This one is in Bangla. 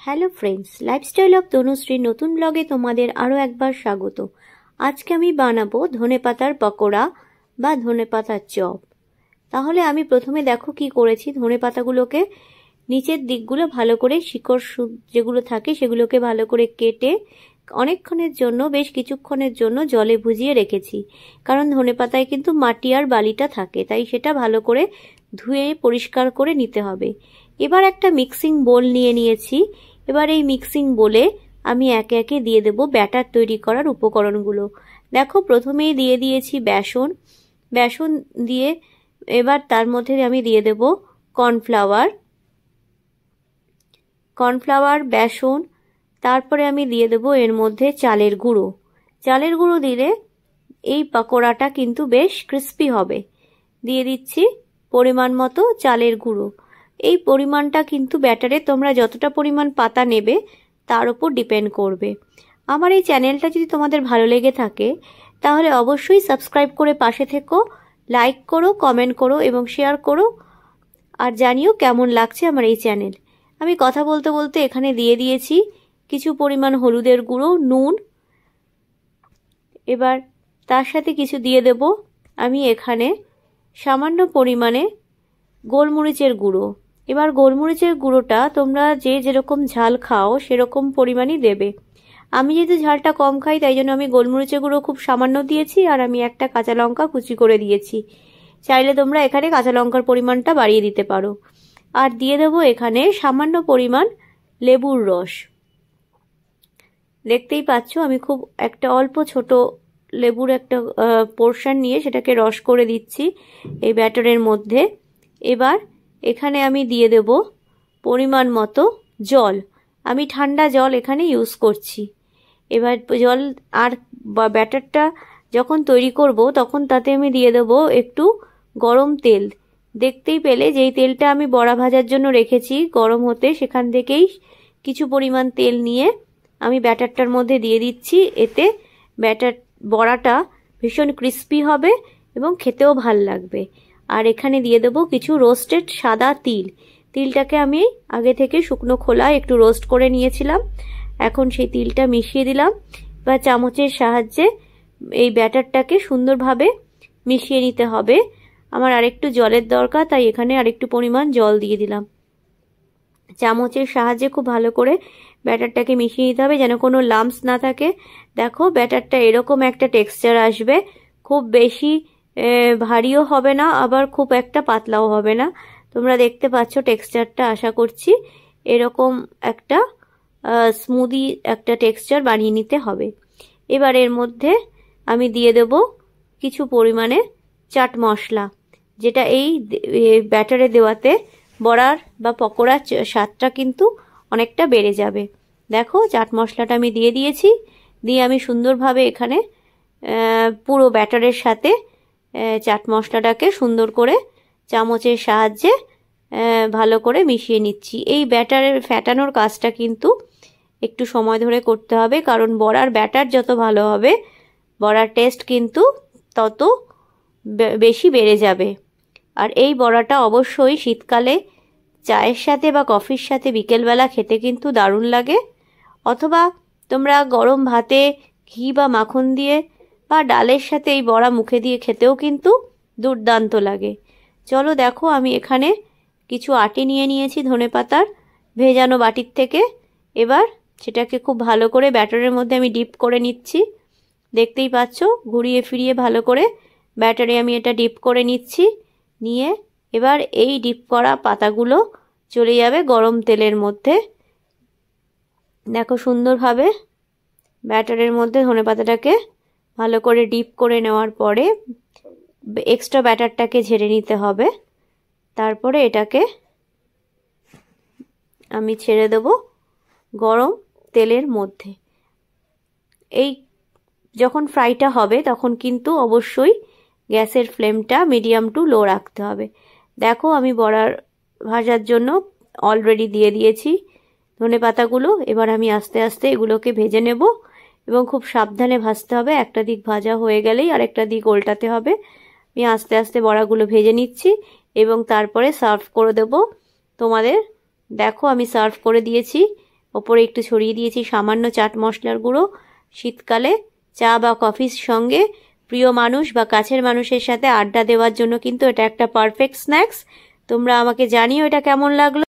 হ্যালো ফ্রেন্ডস, লাইফস্টাইল অফ তনুশ্রীর নতুন ব্লগে তোমাদের আরও একবার স্বাগত। আজকে আমি বানাবো ধনেপাতার পকোড়া বা ধনেপাতার চপ। তাহলে আমি প্রথমে দেখো কি করেছি, ধনেপাতাগুলোকে নিচের দিকগুলো ভালো করে শিকড় যেগুলো থাকে সেগুলোকে ভালো করে কেটে অনেকক্ষণের জন্য, বেশ কিছুক্ষণের জন্য জলে ভিজিয়ে রেখেছি। কারণ ধনেপাতায় কিন্তু মাটি আর বালিটা থাকে, তাই সেটা ভালো করে ধুয়ে পরিষ্কার করে নিতে হবে। এবার একটা মিক্সিং বোল নিয়ে নিয়েছি। এবার এই মিক্সিং বোলে আমি একে একে দিয়ে দেব ব্যাটার তৈরি করার উপকরণগুলো। দেখো, প্রথমেই দিয়ে দিয়েছি বেসন দিয়ে এবার তার মধ্যে আমি দিয়ে দেব কর্নফ্লাওয়ার, বেসন, তারপরে আমি দিয়ে দেব এর মধ্যে চালের গুঁড়ো দিলে এই পকোড়াটা কিন্তু বেশ ক্রিস্পি হবে। দিয়ে দিচ্ছি পরিমাণ মতো চালের গুঁড়ো। এই পরিমাণটা কিন্তু ব্যাটারে তোমরা যতটা পরিমাণ পাতা নেবে তার উপর ডিপেন্ড করবে। আমার এই চ্যানেলটা যদি তোমাদের ভালো লেগে থাকে তাহলে অবশ্যই সাবস্ক্রাইব করে পাশে থেকো, লাইক করো, কমেন্ট করো এবং শেয়ার করো, আর জানিও কেমন লাগছে আমার এই চ্যানেল। আমি কথা বলতে বলতে এখানে দিয়ে দিয়েছি কিছু পরিমাণ হলুদের গুঁড়ো, নুন। এবার তার সাথে কিছু দিয়ে দেব আমি এখানে সামান্য পরিমাণে গোলমরিচের গুঁড়ো। এবার গোলমরিচের গুঁড়োটা তোমরা যে যেরকম ঝাল খাও সেরকম পরিমাণই দেবে। আমি যেহেতু ঝালটা কম খাই তাই জন্য আমি গোলমরিচের গুঁড়ো খুব সামান্য দিয়েছি, আর আমি একটা কাঁচা লঙ্কা কুচি করে দিয়েছি। চাইলে তোমরা এখানে কাঁচা লঙ্কার পরিমাণটা বাড়িয়ে দিতে পারো। আর দিয়ে দেবো এখানে সামান্য পরিমাণ লেবুর রস। দেখতেই পাচ্ছ আমি খুব একটা অল্প ছোট লেবুর একটা পোর্শন নিয়ে সেটাকে রস করে দিচ্ছি এই ব্যাটারের মধ্যে। এবার এখানে আমি দিয়ে দেব পরিমাণ মতো জল। আমি ঠান্ডা জল এখানে ইউজ করছি। এবার জল আর ব্যাটারটা যখন তৈরি করব তখন তাতে আমি দিয়ে দেব একটু গরম তেল। দেখতেই পেলে যেই তেলটা আমি বড়া ভাজার জন্য রেখেছি গরম হতে, সেখান থেকেই কিছু পরিমাণ তেল নিয়ে আমি ব্যাটারটার মধ্যে দিয়ে দিচ্ছি। এতে বড়াটা ভীষণ ক্রিস্পি হবে এবং খেতেও ভাল লাগবে। আর এখানে দিয়ে দেবো কিছু রোস্টেড সাদা তিলটাকে আমি আগে থেকে শুকনো খোলা একটু রোস্ট করে নিয়েছিলাম। এখন সেই তিলটা মিশিয়ে দিলাম। বা চামচের সাহায্যে এই ব্যাটারটাকে সুন্দরভাবে মিশিয়ে নিতে হবে। আমার আরেকটু জলের দরকার, তাই এখানে আরেকটু পরিমাণ জল দিয়ে দিলাম। চামচের সাহায্যে খুব ভালো করে ব্যাটারটাকে মিশিয়ে নিতে হবে যেন কোনো লাম্পস না থাকে। দেখো, ব্যাটারটা এরকম একটা টেক্সচার আসবে, খুব বেশি ভারীও হবে না আবার খুব একটা পাতলাও হবে না। তোমরা দেখতে পাচ্ছ টেক্সচারটা, আশা করছি এরকম একটা স্মুদি একটা টেক্সচার বানিয়ে নিতে হবে। এবার এর মধ্যে আমি দিয়ে দেব কিছু পরিমাণে চাট মশলা, যেটা এই ব্যাটারে দেওয়াতে বড়ার বা পকোড়ার স্বাদটা কিন্তু অনেকটা বেড়ে যাবে। দেখো, চাট মশলাটা আমি দিয়ে দিয়েছি। দিয়ে আমি সুন্দরভাবে এখানে পুরো ব্যাটারের সাথে চাট মশলাটাকে সুন্দর করে চামচের সাহায্যে ভালো করে মিশিয়ে নিচ্ছি। এই ব্যাটারের ফ্যাটানোর কাজটা কিন্তু একটু সময় ধরে করতে হবে, কারণ বড়ার ব্যাটার যত ভালো হবে বড়ার টেস্ট কিন্তু তত বেশি বেড়ে যাবে। আর এই বড়াটা অবশ্যই শীতকালে চায়ের সাথে বা কফির সাথে বিকেলবেলা খেতে কিন্তু দারুণ লাগে। অথবা তোমরা গরম ভাতে ঘি বা মাখন দিয়ে বা ডালের সাথে এই বড়া মুখে দিয়ে খেতেও কিন্তু দুর্দান্ত লাগে। চলো দেখো, আমি এখানে কিছু আটি নিয়ে নিয়েছি ধনেপাতার ভেজানো বাটির থেকে। এবার সেটাকে খুব ভালো করে ব্যাটারের মধ্যে আমি ডিপ করে নিচ্ছি। দেখতেই পাচ্ছ, ঘুরিয়ে ফিরিয়ে ভালো করে ব্যাটারে আমি এটা ডিপ করে নিচ্ছি। নিয়ে এবার এই ডিপ করা পাতাগুলো চলে যাবে গরম তেলের মধ্যে। দেখো, সুন্দরভাবে ব্যাটারের মধ্যে ধনেপাতাটাকে ভালো করে ডিপ করে নেওয়ার পরে এক্সট্রা ব্যাটারটাকে ঝেড়ে নিতে হবে। তারপরে এটাকে আমি ছেড়ে দেব গরম তেলের মধ্যে। এই যখন ফ্রাইটা হবে তখন কিন্তু অবশ্যই গ্যাসের ফ্লেমটা মিডিয়াম টু লো রাখতে হবে। দেখো, আমি বড়ার ভাজার জন্য অলরেডি দিয়ে দিয়েছি ধনেপাতাগুলো। এবার আমি আস্তে আস্তে এগুলোকে ভেজে নেব এবং খুব সাবধানে ভাজতে হবে। একটা দিক ভাজা হয়ে গেলেই আরেকটা দিক উল্টাতে হবে। আমি আস্তে আস্তে বড়াগুলো ভেজে নিচ্ছি এবং তারপরে সার্ভ করে দেব তোমাদের। দেখো, আমি সার্ভ করে দিয়েছি। ওপরে একটু ছড়িয়ে দিয়েছি সামান্য চাট মশলার গুঁড়ো। শীতকালে চা বা কফির সঙ্গে প্রিয় মানুষ বা কাছের মানুষের সাথে আড্ডা দেওয়ার জন্য কিন্তু এটা একটা পারফেক্ট স্ন্যাক্স। তোমরা আমাকে জানিও এটা কেমন লাগলো।